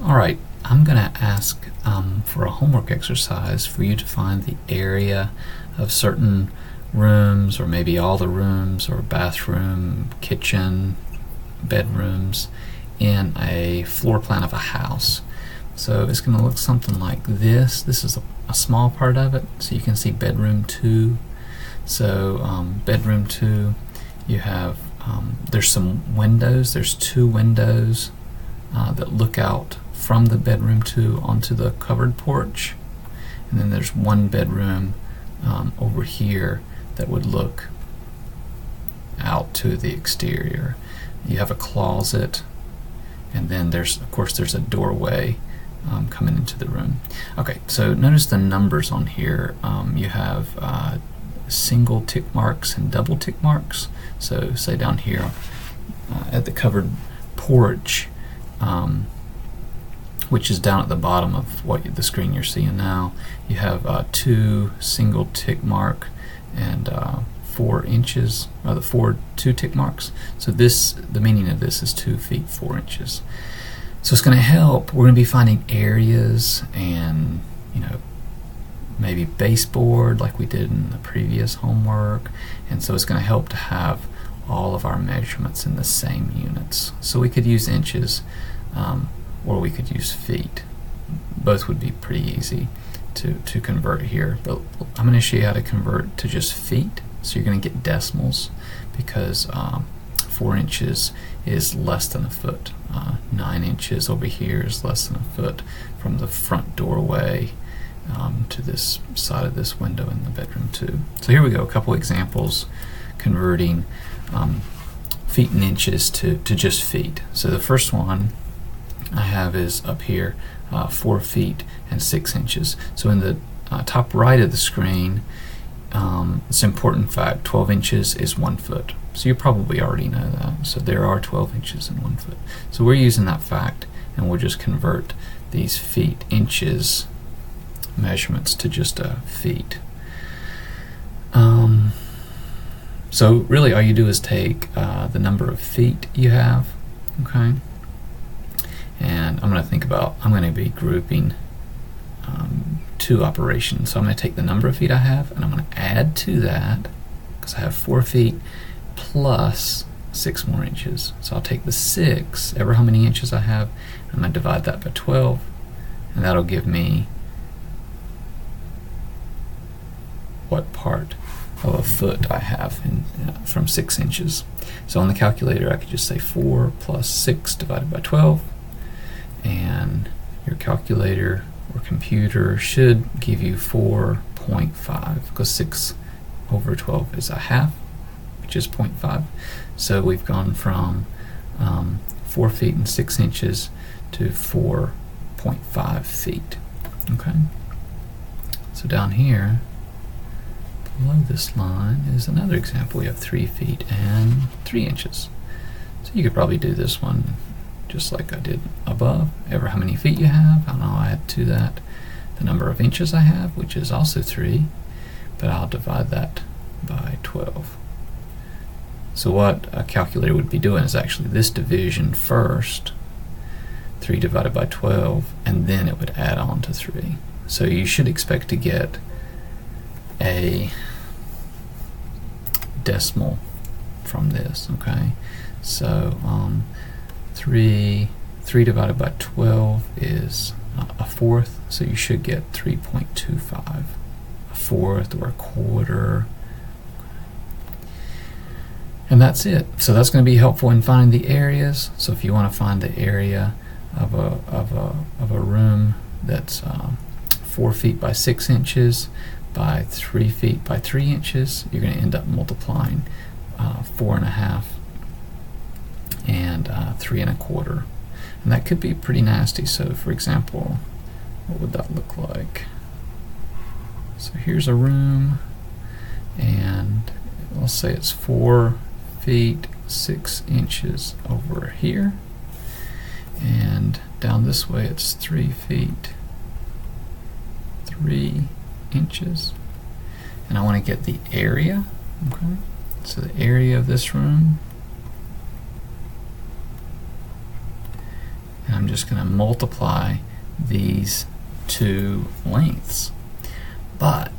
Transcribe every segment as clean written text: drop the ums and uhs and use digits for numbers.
Alright, I'm going to ask for a homework exercise for you to find the area of certain rooms, or maybe all the rooms, or bathroom, kitchen, bedrooms in a floor plan of a house. So it's going to look something like this. This is a small part of it, so you can see bedroom 2. So bedroom 2, you have there's some windows. There's 2 windows that look out from the bedroom 2 onto the covered porch, and then there's one bedroom over here that would look out to the exterior. You have a closet, and then of course there's a doorway coming into the room. Okay, so notice the numbers on here. You have single tick marks and double tick marks. So say down here at the covered porch, which is down at the bottom of the screen you're seeing now, you have 2 single tick mark and 4 inches, or the 2 tick marks. So the meaning of this is 2 feet 4 inches. So it's going to help. We're going to be finding areas and maybe baseboard like we did in the previous homework, and so it's going to help to have all of our measurements in the same units. So we could use inches, or we could use feet. Both would be pretty easy to convert here, but I'm going to show you how to convert to just feet. So you're going to get decimals, because 4 inches is less than a foot. 9 inches over here is less than a foot from the front doorway to this side of this window in the bedroom 2. So here we go, a couple examples converting feet and inches to just feet. So the first one I have is up here, 4 feet and 6 inches. So in the top right of the screen, it's an important fact, 12 inches is 1 foot. So you probably already know that. So there are 12 inches in 1 foot. So we're using that fact, and we'll just convert these feet, inches measurements to just feet. So really all you do is take the number of feet you have, okay? And I'm going to be grouping 2 operations. So I'm going to take the number of feet I have, and I'm going to add to that, because I have 4 feet plus 6 more inches. So I'll take the 6, ever how many inches I have, and I'm going to divide that by 12, and that'll give me what part of a foot I have from 6 inches. So on the calculator I could just say 4 plus 6 divided by 12, and your calculator or computer should give you 4.5, because 6 over 12 is a half, which is 0.5. So we've gone from 4 feet and 6 inches to 4.5 feet. Okay. So down here, below this line, is another example. We have 3 feet and 3 inches. So you could probably do this one just like I did above. Ever how many feet you have, I'll add to that the number of inches I have, which is also 3, but I'll divide that by 12. So what a calculator would be doing is actually this division first, 3 divided by 12, and then it would add on to 3. So you should expect to get a decimal from this, okay? So 3 divided by 12 is a fourth, so you should get 3.25, a fourth or a quarter, and that's it. So that's going to be helpful in finding the areas. So if you want to find the area of a room that's 4 feet by 6 inches by 3 feet by 3 inches, you're going to end up multiplying 4.5 and 3.25, and that could be pretty nasty. So for example, what would that look like? So here's a room, and let's say it's 4 feet 6 inches over here, and down this way it's 3 feet 3 inches, and I want to get the area. Okay, so the area of this room, and I'm just going to multiply these two lengths. But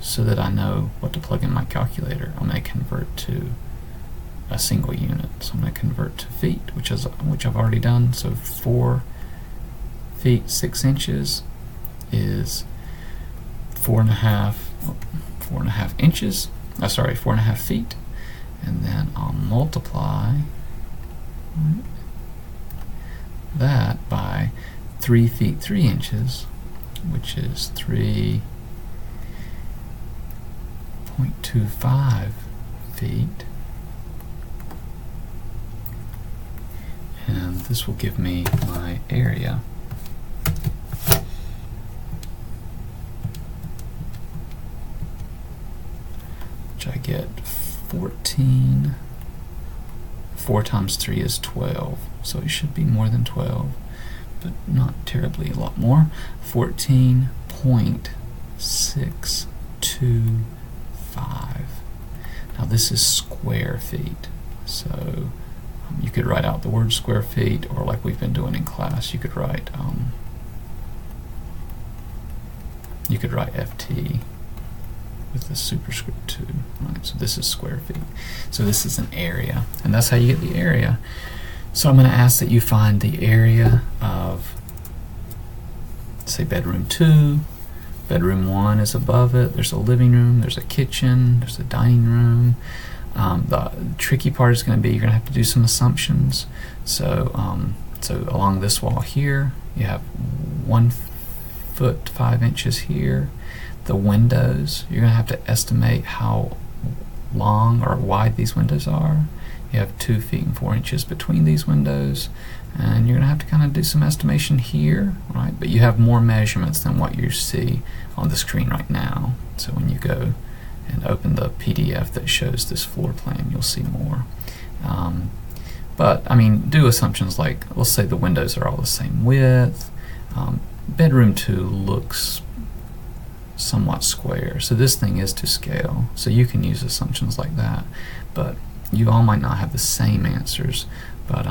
so that I know what to plug in my calculator, I'm going to convert to a single unit. So I'm going to convert to feet, which I've already done. So 4 feet 6 inches is 4.5 inches. Sorry, 4.5 feet, and then I'll multiply that by 3 feet 3 inches, which is 3.25 feet, and this will give me my area. Which I get 14. 4 times 3 is 12, so it should be more than 12, but not terribly a lot more. 14.625. Now this is square feet, so you could write out the word square feet, or like we've been doing in class, you could write FT with the superscript 2, right? So this is square feet. So this is an area, and that's how you get the area. So I'm going to ask that you find the area of, say, bedroom 2. Bedroom 1 is above it. There's a living room, there's a kitchen, there's a dining room. The tricky part is going to be you're going to have to do some assumptions. So so along this wall here, you have 1 foot 5 inches here. The windows, you're going to have to estimate how long or wide these windows are. You have 2 feet and 4 inches between these windows, and you're going to have to kind of do some estimation here, right? But you have more measurements than what you see on the screen right now. So when you go and open the PDF that shows this floor plan, you'll see more. But I mean, do assumptions like, let's say the windows are all the same width. Bedroom 2 looks somewhat square, so this thing is to scale, so you can use assumptions like that, but you all might not have the same answers. But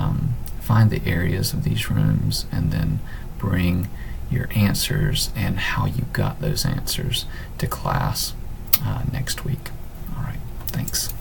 find the areas of these rooms and then bring your answers and how you got those answers to class next week. All right, thanks.